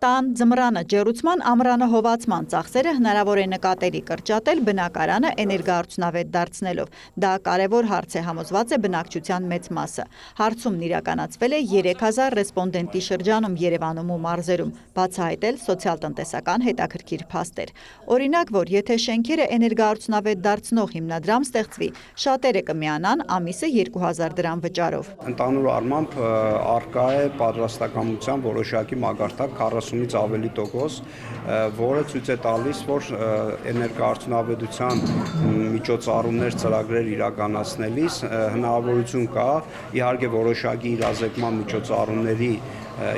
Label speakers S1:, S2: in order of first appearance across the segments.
S1: տան ձմռանը ջեռուցման ամռանը հովացման ծախսերը հնարավոր է նկատելի կրճատել բնակարանը էներգոարդյունավետ դարձնելով։ Դա կարևոր հարց է, համոզված է բնակչության մեծ մասը։ Հարցումն իրականացվել է 3000 ռեսպոնդենտի շրջանում Երևանում ու մարզերում, բացահայտել սոցիալ-տնտեսական հետաքրքիր փաստեր։ Օրինակ, որ եթե շենքերը էներգոարդյունավետ դարձնող հիմնադրամ ստեղծվի, շատերը կմիանան ամիսը 2000 դրամ վճարով։
S2: Ընդհանուր առմամբ առկա է պատրաստակամության որոշակի մակարդակ 40-ից ավելի տոկոս, որը ցույց է տալիս, որ էներգոարդյունավետության միջոցառումներ ծրագրեր իրականացնելիս հնարավորություն կա, իհարկե որոշակի իրազեկման միջոցառումների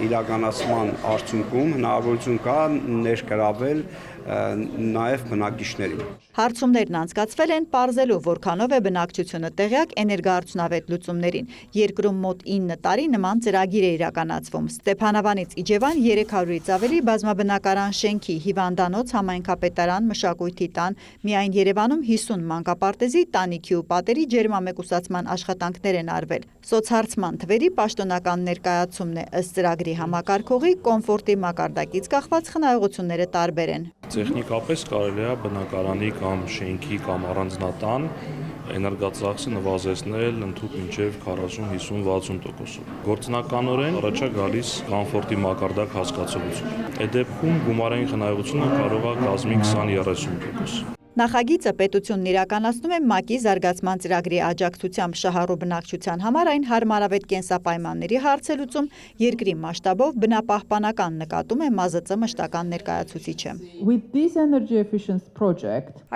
S2: իրականացման արդյունքում հնարավորություն կա ներգրավել նաև բնակիչներին։
S1: Հարցումներն անցկացվել են պարզելու, որքանով է բնակչությունը տեղյակ էներգոարդյունավետ լուծումներին։ Երկրում մոտ 9 տարի նման ծրագիր է իրականացվում։ Ստեփանավանից Իջևան 300-ից ավելի բազմաբնակարան շենքի, հիվանդանոց, համայնքապետարան, մշակույթի տան, միայն Երևանում 50 մանկապարտեզի, տանիքի ու պատերի ջերմամեկուսացման աշխատանքներ են արվել։ Սոցհարցման թվերի պաշտոնական ներկայացումն է, ըստ ծրագրի համակարգողի, կոմֆորտի մակարդակից կախված խնայողությունները տարբեր են։
S3: Տեխնիկապես կարելի է բնակարանի կամ շենքի կամ առանձնատան էներգածախսը նվազեցնել ընդհանուր մինչև 40-50-60%։ Գործնականորեն առաջ է գալիս կոմֆորտի մակարդակ հասկացողություն։ Այդ դեպքում գումարային խնայողությունը կարող է կազմի 20-30%։
S1: Նախագիծը պետությունն իրականացնում է ՄԱԿ-ի զարգացման ծրագրի աջակցությամբ շահառու բնակչության համար այն հարմարավետ կենսապայմանների հարց է լուծում, երկրի մասշտաբով բնապահպանական նկատում է ՄԱԶԾ մշտական ներկայացուցիչը։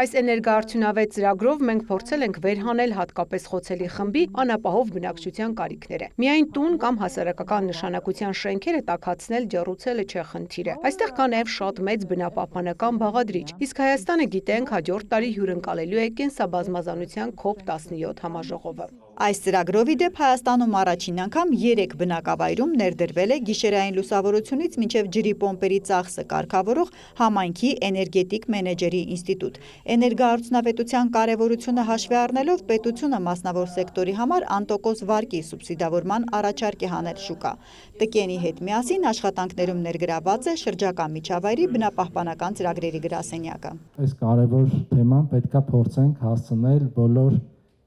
S4: Այս էներգոարդյունավետ ծրագրով մենք փորձել ենք վերհանել հատկապես խոցելի խմբի անապահով բնակչության կարիքները։ Միայն տուն կամ հասարակական նշանակության շենքերը տաքացնել ջեռուցելը չէ խնդիրը։ Այստեղ կա նաև շատ մեծ բնապահպանական բաղադրիչ, իսկ Հայաստանը գիտենք հաջորդ տարի հյուրընկալելու է կենսաբազմազանության COP17 համաժողովը։
S1: Այս ծրագրով ի դեպ Հայաստանում առաջին անգամ 3 բնակավայրում ներդրվել է գիշերային լուսավորությունից մինչև ջրի պոմպերի ծախսը կարգավորող համայնքի էներգետիկ մենեջերի ինստիտուտ։ Էներգոարդյունավետության կարևորությունը հաշվի առնելով պետությունը մասնավոր սեկտորի համար անտոկոս վարկի սուբսիդավորման առաջարկ է հանել շուկա։ ՏԿՆ-ի հետ միասին աշխատանքներում ներգրաված է շրջակա միջավայրի բնապահպանական ծրագրերի գրասենյակը։
S5: Այս կարևոր թեման պետք է փորձենք հասցնել բոլոր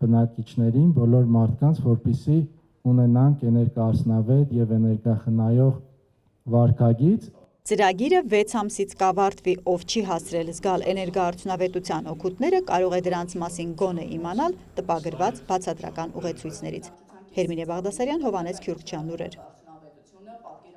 S5: բնակիչներին, բոլոր մարդկանց, որպեսզի ունենանք էներգոարդյունավետ եւ էներգախնայող վարքագիծ։
S1: Ծրագիրը 6 ամսից կավարտվի, ով չի հասցրել զգալ էներգոարդյունավետության օգուտները, կարող է դրանց մասին գոնե իմանալ տպագրված բացատրական ուղեցույցներից։ Հերմինե Բաղդասարյան, Հովհաննես Քյուրքչյան, լուրեր։